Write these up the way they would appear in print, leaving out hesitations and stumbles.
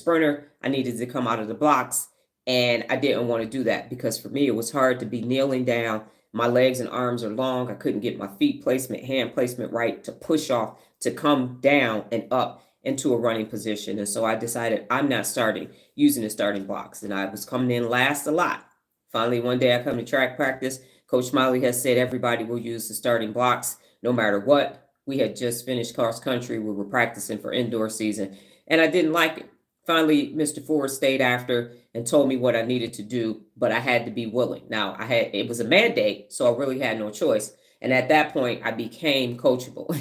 sprinter. I needed to come out of the blocks. And I didn't want to do that because for me, it was hard to be kneeling down. My legs and arms are long. I couldn't get my feet placement, hand placement right to push off, to come down and up into a running position. And so I decided I'm not starting using the starting blocks. And I was coming in last a lot. Finally, one day I come to track practice. Coach Smiley has said everybody will use the starting blocks no matter what. We had just finished cross country. We were practicing for indoor season, and I didn't like it. Finally, Mr. Ford stayed after and told me what I needed to do, but I had to be willing. Now, it was a mandate, so I really had no choice. And at that point, I became coachable.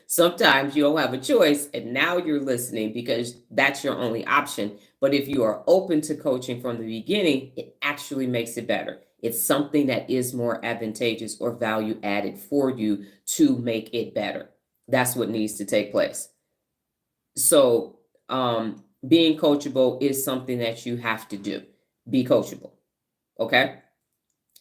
Sometimes you don't have a choice, and now you're listening because that's your only option. But if you are open to coaching from the beginning, it actually makes it better. It's something that is more advantageous or value added for you to make it better. That's what needs to take place. So, being coachable is something that you have to do. Be coachable. Okay.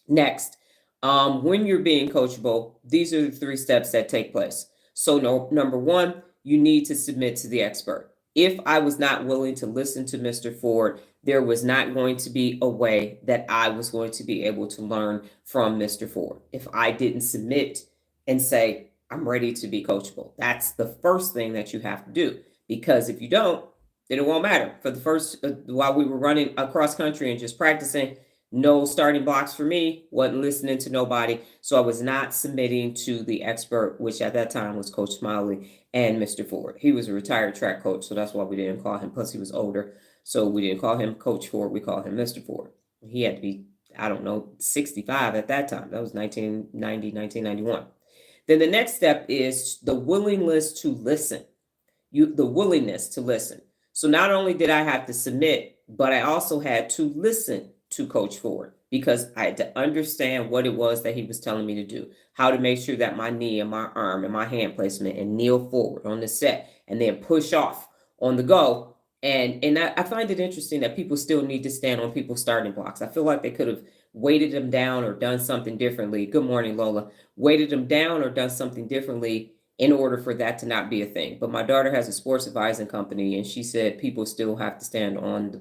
Next, when you're being coachable, these are the 3 steps that take place. So number 1, you need to submit to the expert. If I was not willing to listen to Mr. Ford, there was not going to be a way that I was going to be able to learn from Mr. Ford. If I didn't submit and say, I'm ready to be coachable, that's the first thing that you have to do. Because if you don't, then it won't matter. For the first, while we were running across country and just practicing, no starting blocks for me, wasn't listening to nobody. So I was not submitting to the expert, which at that time was Coach Smiley and Mr. Ford. He was a retired track coach, so that's why we didn't call him, plus he was older. So we didn't call him Coach Ford, we called him Mr. Ford. He had to be, 65 at that time. That was 1990, 1991. Then the next step is the willingness to listen. The willingness to listen. So not only did I have to submit, but I also had to listen to Coach Ford because I had to understand what it was that he was telling me to do, how to make sure that my knee and my arm and my hand placement and kneel forward on the set and then push off on the go. And I find it interesting that people still need to stand on people's starting blocks. I feel like they could have weighted them down or done something differently. Good morning, Lola. Weighted them down or done something differently in order for that to not be a thing. But my daughter has a sports advising company, and she said people still have to stand on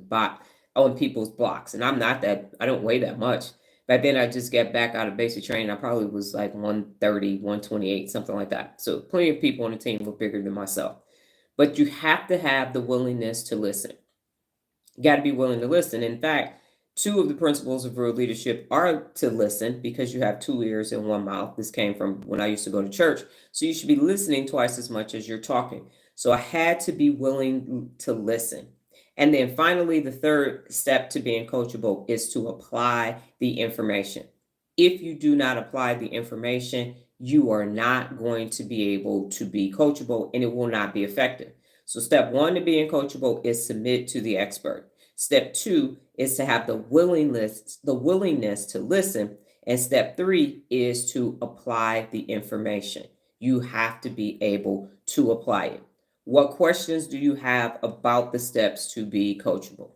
people's blocks. And I'm not that, I don't weigh that much. Back then I just got back out of basic training. I probably was like 130, 128, something like that. So plenty of people on the team were bigger than myself. But you have to have the willingness to listen. You got to be willing to listen. In fact, 2 of the principles of real leadership are to listen because you have 2 ears and 1 mouth. This came from when I used to go to church. So you should be listening twice as much as you're talking. So I had to be willing to listen. And then finally, the 3rd step to being coachable is to apply the information. If you do not apply the information, you are not going to be able to be coachable and it will not be effective. So step 1 to being coachable is submit to the expert. Step 2 is to have the willingness to listen. And step 3 is to apply the information. You have to be able to apply it. What questions do you have about the steps to be coachable?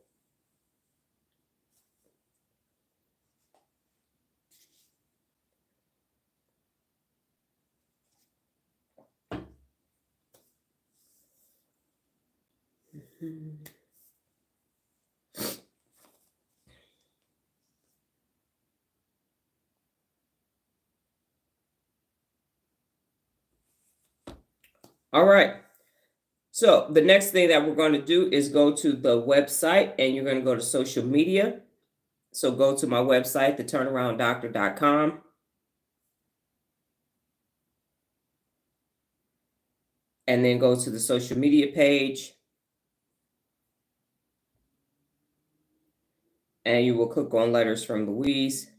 All right. So the next thing that we're going to do is go to the website and you're going to go to social media. So go to my website, theturnarounddoctor.com. And then go to the social media page. And you will click on Letters from Louise.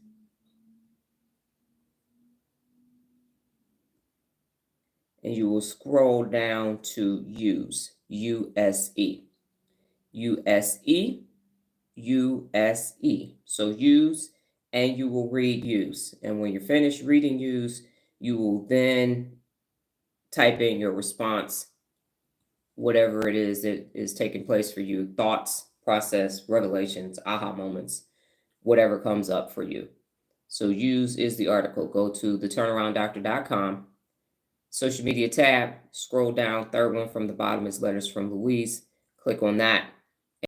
And you will scroll down to Use, U-S-E. U-S-E, U-S-E. So Use, and you will read Use. And when you're finished reading Use, you will then type in your response, whatever it is that is taking place for you, thoughts, process, revelations, aha moments, whatever comes up for you. So Use is the article. Go to theturnarounddoctor.com. Social media tab, scroll down, 3rd one from the bottom is Letters from Louise. Click on that.